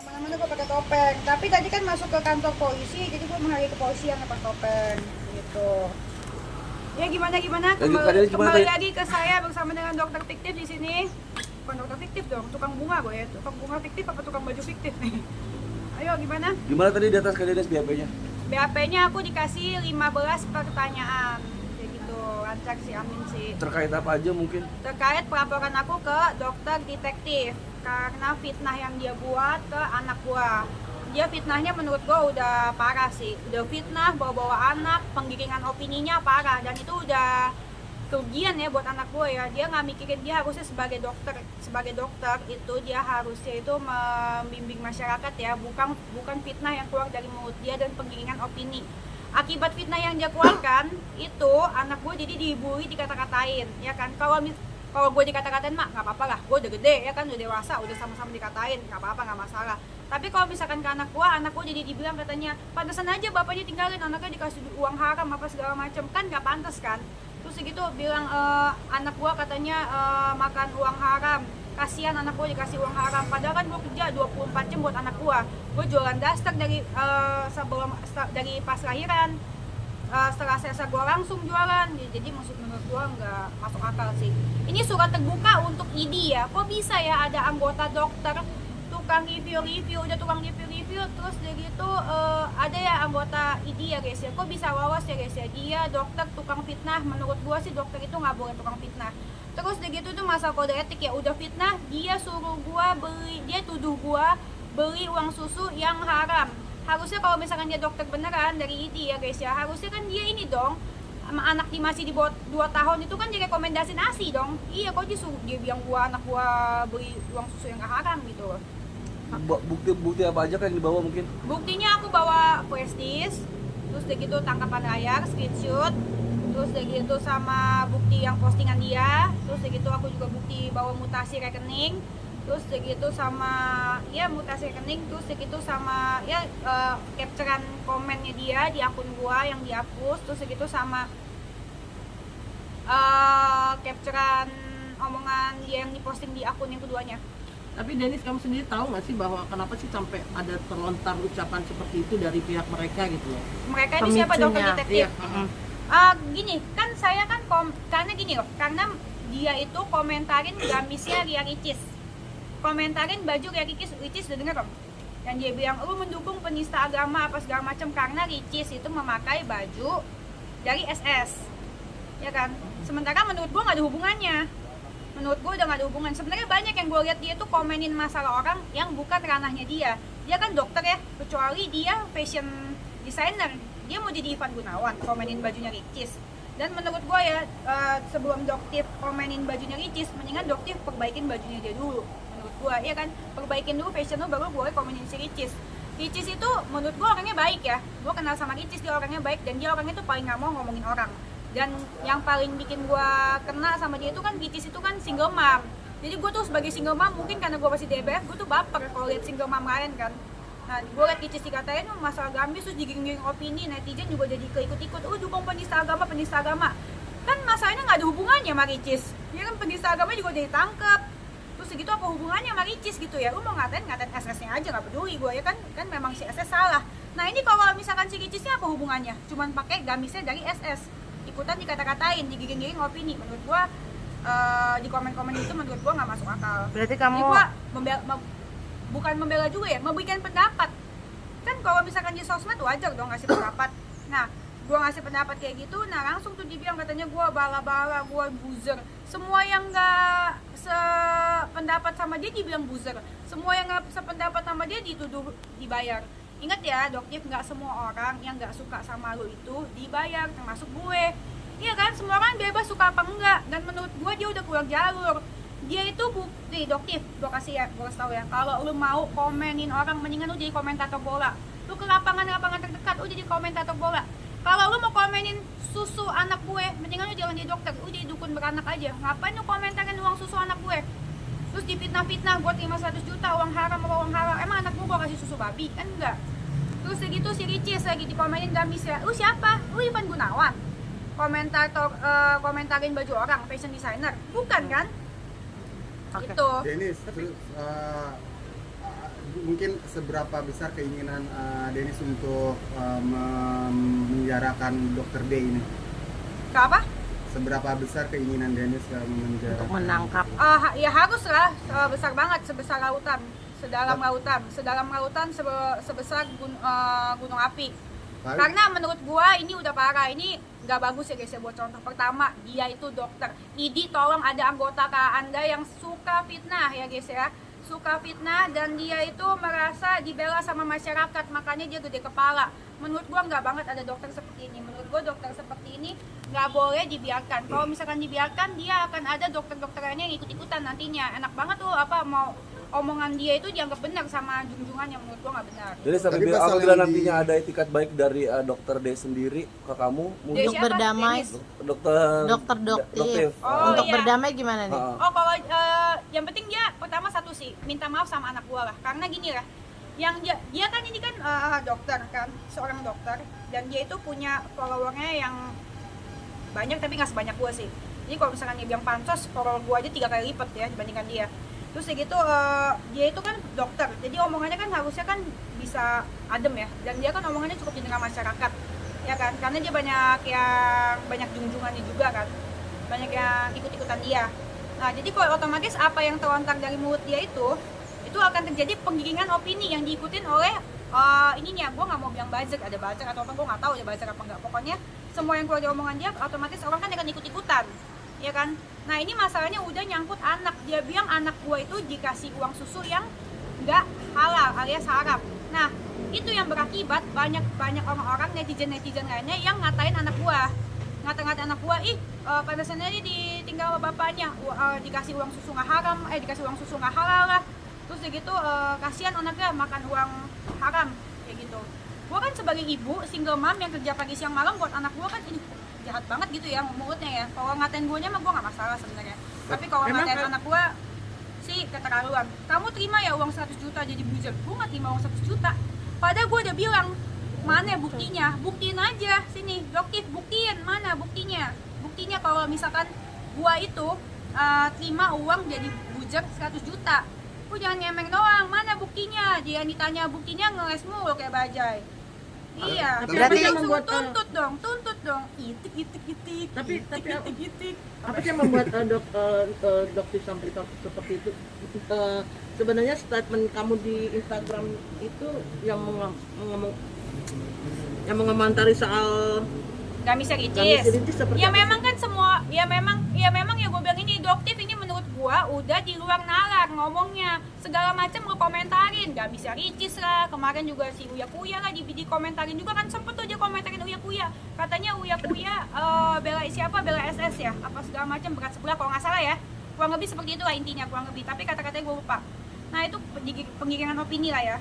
Mana-mana gue pakai topeng, tapi tadi kan masuk ke kantor polisi, jadi gue menghargai kepolisian pakai topeng gitu. Ya gimana kembali lagi ke saya bersama dengan dokter fiktif di sini. Bukan dokter fiktif dong, tukang bunga gue ya. Tukang bunga fiktif apa tukang baju fiktif nih? Ayo gimana? Gimana tadi di atas kalian BAP-nya? BAP-nya aku dikasih 15 pertanyaan. Kayak gitu, lancar si Amin sih. Terkait apa aja mungkin? Terkait pelaporan aku ke dokter detektif karena fitnah yang dia buat ke anak gua. Dia fitnahnya menurut gua udah parah sih. Udah fitnah, bawa-bawa anak, penggiringan opininya parah, dan itu udah kerugian ya buat anak gue ya. Dia nggak mikirin, dia harusnya sebagai dokter itu dia harusnya itu membimbing masyarakat ya, bukan fitnah yang keluar dari mulut dia dan penggiringan opini. Akibat fitnah yang dia keluarkan itu anak gue jadi dibully, dikata-katain ya kan. Kalau gue dikata-katain mak nggak apa-apa lah, gue udah gede ya kan, udah dewasa, udah sama-sama dikatain, nggak apa-apa, nggak masalah. Tapi kalau misalkan ke anak gue jadi dibilang katanya pantesan aja bapaknya tinggalin anaknya, dikasih uang haram apa segala macam, kan nggak pantas kan. Terus segitu bilang anak gua katanya makan uang haram, kasihan anak gua dikasih uang haram, padahal kan gua kerja 24 jam buat anak gua jualan daster dari dari pas lahiran, setelah selesai gua langsung jualan. Jadi maksud menurut gua nggak masuk akal sih. Ini surat terbuka untuk ID ya, kok bisa ya ada anggota dokter tukang review, udah tukang review, terus dia gitu ada ya anggota ID ya guys ya, kok bisa lolos ya guys ya. Dia dokter tukang fitnah, menurut gua sih dokter itu nggak boleh tukang fitnah. Terus dia gitu tuh masalah kode etik ya, udah fitnah, dia suruh gua beli, dia tuduh gua beli uang susu yang haram. Harusnya kalau misalkan dia dokter beneran dari ID ya guys ya, harusnya kan dia ini dong, sama anak di masih di bawah 2 tahun itu kan direkomendasi nasi dong. Iya, kok dia bilang anak gua beli uang susu yang gak haram gitu loh. Bukti apa aja kan yang dibawa mungkin? Buktinya aku bawa flash disk, terus udah gitu tangkapan layar, screenshot, terus udah gitu sama bukti yang postingan dia, terus udah gitu aku juga bukti bawa mutasi rekening, terus udah gitu sama ya mutasi rekening, terus udah gitu sama ya capturean komennya dia di akun gua yang dihapus, terus udah gitu sama capturean omongan dia yang diposting di akun yang keduanya. Tapi Denis, kamu sendiri tahu nggak sih bahwa kenapa sih sampai ada terlontar ucapan seperti itu dari pihak mereka gitu loh? Mereka ini siapa, dokter detektif? Iya. Gini, kan saya kan karena gini loh, karena dia itu komentarin gamisnya Ria Ricis, komentarin baju Ria Ricis udah denger dong? Dan dia bilang lu mendukung penista agama apa segala macam karena Ricis itu memakai baju dari SS, ya kan? Sementara menurut gua nggak ada hubungannya. Menurut gue udah gak ada hubungan. Sebenarnya banyak yang gue lihat dia tuh komenin masalah orang yang bukan ranahnya dia. Dia kan dokter ya, kecuali dia fashion designer, dia mau jadi Ivan Gunawan komenin bajunya Ricis. Dan menurut gue ya sebelum doktif komenin bajunya Ricis, mendingan doktif perbaikin bajunya dia dulu. Menurut gue ya kan, perbaikin dulu fashion lu, baru boleh komenin si Ricis. Ricis itu menurut gue orangnya baik ya, gue kenal sama Ricis, dia orangnya baik dan dia orangnya tuh paling gak mau ngomongin orang. Dan yang paling bikin gue kena sama dia itu kan Ricis itu kan single mom. Jadi gue tuh sebagai single mom, mungkin karena gue masih DBF, gue tuh baper kalau lihat single mom lain kan. Nah gue liat Ricis dikatain masalah gamis, terus digiring opini, netizen juga jadi keikut-ikut, dukung penista agama. Kan masalahnya gak ada hubungannya sama Ricis. Dia kan penista agama juga jadi tangkep. Terus segitu apa hubungannya sama Ricis gitu ya. Lu mau ngatain SS-nya aja, gak peduli gue ya kan memang si SS salah. Nah ini kalau misalkan si Ricisnya apa hubungannya? Cuman pakai gamisnya dari SS, ikutan dikata-katain, digiring-giring opini. Menurut gua di komen-komen itu menurut gua nggak masuk akal. Berarti kamu bukan membela juga ya, memberikan pendapat. Kan kalau misalkan di sosmed wajar dong ngasih pendapat. Nah, gua ngasih pendapat kayak gitu, nah langsung tuh dibilang katanya gua bala-bala, gua buzzer. Semua yang nggak sependapat sama dia dibilang buzzer. Semua yang nggak sependapat sama dia dituduh dibayar. Ingat ya, doktif, nggak semua orang yang nggak suka sama lo itu dibayar, termasuk gue. Iya kan, semua orang bebas suka apa enggak. Dan menurut gue dia udah keluar jalur. Dia itu bukti doktif, gue kasih tau ya. Kalau lo mau komenin orang, mendingan lo jadi komentator bola. Lo ke lapangan terdekat, lo jadi komentator bola. Kalau lo mau komenin susu anak gue, mendingan lo jangan jadi dokter, lo jadi dukun beranak aja. Ngapain lo komentarin uang susu anak gue? Terus difitnah-fitnah, gue terima 100 juta, uang haram apa uang halal. Emang anak gue kasih susu babi? Kan enggak. Terus segitu si Ricis lagi dikomenin gamis ya. Lu siapa? Lu Ivan Gunawan. komentarin baju orang, fashion designer, bukan kan? Oke. Itu. Denis, terus mungkin seberapa besar keinginan Denis untuk memenjarakan Dr. D ini? Ke apa? Seberapa besar keinginan Denis memenjarakan? Untuk menangkap. Ya harus lah, besar banget, sebesar lautan, sedalam lautan sebesar gunung api. Karena menurut gua ini udah parah, ini nggak bagus ya guys ya. Buat contoh pertama, dia itu dokter. Idi, tolong ada anggota Anda yang suka fitnah ya guys ya, suka fitnah, dan dia itu merasa dibela sama masyarakat, makanya dia gede kepala. Menurut gua nggak banget ada dokter seperti ini. Menurut gua dokter seperti ini nggak boleh dibiarkan. Kalau misalkan dibiarkan, dia akan ada dokter-dokternya yang ikut-ikutan nantinya. Enak banget tuh mau omongan dia itu dianggap benar sama junjungan yang menurut gua nggak benar. Jadi sampai Tadi pasal apabila yang nantinya ada etikat baik dari Dr. D sendiri ke kamu, mungkin Dia Untuk siapa? berdamai. Denis. Dokter doktif. Oh, Untuk iya. berdamai gimana nih? Oh, kalau yang penting dia pertama satu sih, minta maaf sama anak gua lah. Karena gini lah, yang dia kan ini kan dokter kan, seorang dokter, dan dia itu punya followernya yang banyak tapi nggak sebanyak gua sih. Jadi kalau misalkan dia bilang pansos, follower gua aja 3 kali lipat ya dibandingkan dia. Terus ya gitu, dia itu kan dokter, jadi omongannya kan harusnya kan bisa adem ya, dan dia kan omongannya cukup didengar masyarakat, ya kan, karena dia banyak junjungannya juga kan, banyak yang ikut-ikutan dia. Nah jadi kalau otomatis apa yang terlontar dari mulut dia itu akan terjadi penggiringan opini yang diikutin oleh ininya. Gue nggak mau bilang buzzer, ada buzzer atau apa, gue nggak tahu ya buzzer apa enggak, pokoknya semua yang keluar dari omongan dia otomatis orang kan akan ikut-ikutan, ya kan. Nah ini masalahnya udah nyangkut anak. Dia bilang anak gua itu dikasih uang susu yang nggak halal alias haram. Nah itu yang berakibat banyak orang-orang netizen lainnya yang ngatain anak gua, ngata-ngatain anak gua, pada sendiri ditinggal sama bapaknya, dikasih uang susu nggak haram, dikasih uang susu nggak halal lah. Terus gitu kasihan anaknya makan uang haram kayak gitu. Gua kan sebagai ibu single mom yang kerja pagi siang malam buat anak gua kan ini jahat banget gitu ya mulutnya ya. Kalau ngatain guanya mah gua nggak masalah sebenarnya. Tapi kalau ngatain anak gua sih keterlaluan. Kamu terima ya uang 100 juta jadi buzzer? Gua nggak terima uang 100 juta. Padahal gua udah bilang, mana buktinya? Buktiin aja sini, doktif buktiin, mana buktinya? Buktinya kalau misalkan gua itu terima uang jadi buzzer 100 juta. Gua jangan ngemeng doang, mana buktinya? Dia ditanya buktinya ngeles mulu kayak bajai. Iya, Tapi berarti yang langsung membuat tuntut dong, itik. Tapi apa sih yang membuat dokter sampai seperti itu? Sebenarnya statement kamu di Instagram itu yang mengomentari soal Gamis Gamis Ricis seperti ya apa memang kan semua, ya memang ya gue bilang ini doktif ini menurut gua udah di luar nalar ngomongnya, segala macam lo komentarin, Gamis Ricis lah, kemarin juga si Uya Kuya lah di komentarin juga kan, sempet tuh dia komentarin Uya Kuya, katanya Uya Kuya bela SS ya, apa segala macam berat sebelah kalau nggak salah ya, kurang lebih seperti itu lah intinya, kurang lebih, tapi kata-katanya gue lupa. Nah itu penggiringan opini lah ya.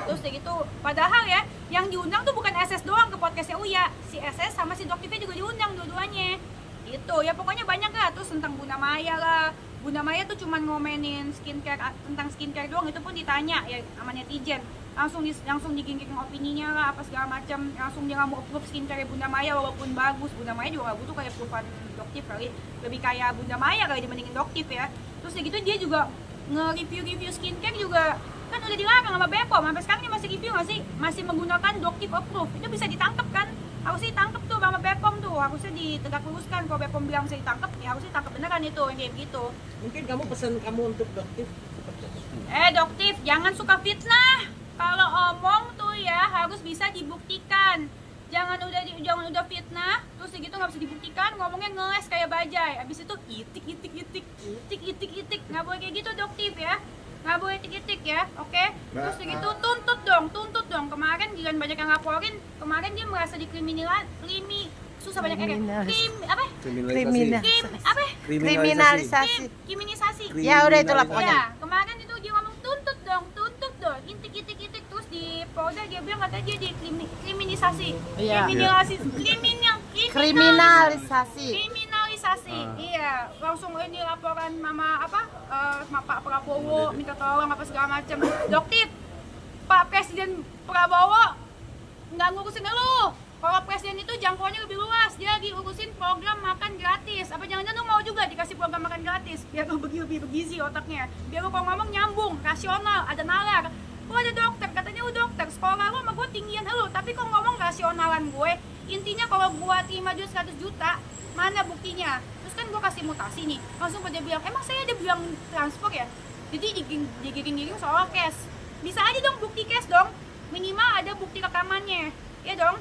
Terus kayak gitu, padahal ya yang diundang tuh bukan SS doang ke podcastnya Uya, si SS sama si doktifnya juga diundang dua-duanya itu ya, pokoknya banyak lah. Terus tentang Bunda Maya lah, Bunda Maya tuh cuman ngomenin skincare, tentang skincare doang, itu pun ditanya ya sama netizen, langsung diginggirin opininya lah apa segala macam, langsung dia nggak mau approve skincare Bunda Maya walaupun bagus. Bunda Maya juga nggak butuh kayak approvean doktif kali, lebih kayak Bunda Maya kali dibandingin doktif ya. Terus kayak gitu dia juga nge-review skincare juga kan udah dilarang sama BPOM, sampai sekarang dia masih review masih menggunakan doktif approve, itu bisa ditangkap kan, harusnya ditangkap tuh sama BPOM tuh, harusnya ditegak luruskan. Kalau BPOM bilang bisa ditangkap ya harusnya ditangkap beneran itu yang kayak gitu. mungkin kamu pesan kamu untuk doktif seperti apa? Doktif jangan suka fitnah, kalau omong tuh ya harus bisa dibuktikan. Jangan udah fitnah terus gitu nggak bisa dibuktikan, ngomongnya ngeles kayak bajai, abis itu itik, nggak boleh kayak gitu doktif ya, nggak boleh itik ya, oke? Terus gitu tuntut dong. Kemarin giliran banyak yang laporin, kemarin dia merasa kriminalisasi. Ya udah itulah pokoknya. Ya, kemarin itu dia ngomong tuntut dong, itik, terus di Polda dia bilang katanya dia dikriminalisasi. Iya. Kriminalisasi. Kriminalisasi. Iya, langsung ini laporan mama Pak Prabowo minta tolong apa segala macam. Doktif, Pak Presiden Prabowo nggak ngurusin lu. Kalau presiden itu jangkauannya lebih luas, dia lagi urusin program makan gratis. Apa jangan-jangan lu mau juga dikasih program makan gratis? Biar lu lebih bergizi otaknya. Biar lu kalau ngomong nyambung, rasional, ada nalar. Lu ada dokter, katanya lu dokter, sekolah lu sama gue tinggian lu. Tapi kok ngomong rasionalan gue, intinya kalau gue terima duit 100 juta, mana buktinya? Terus kan gue kasih mutasi nih, langsung pada bilang, emang saya ada bilang transfer ya? Jadi digiring-giring soal cash. Bisa aja dong bukti cash dong, minimal ada bukti rekamannya. Ya dong,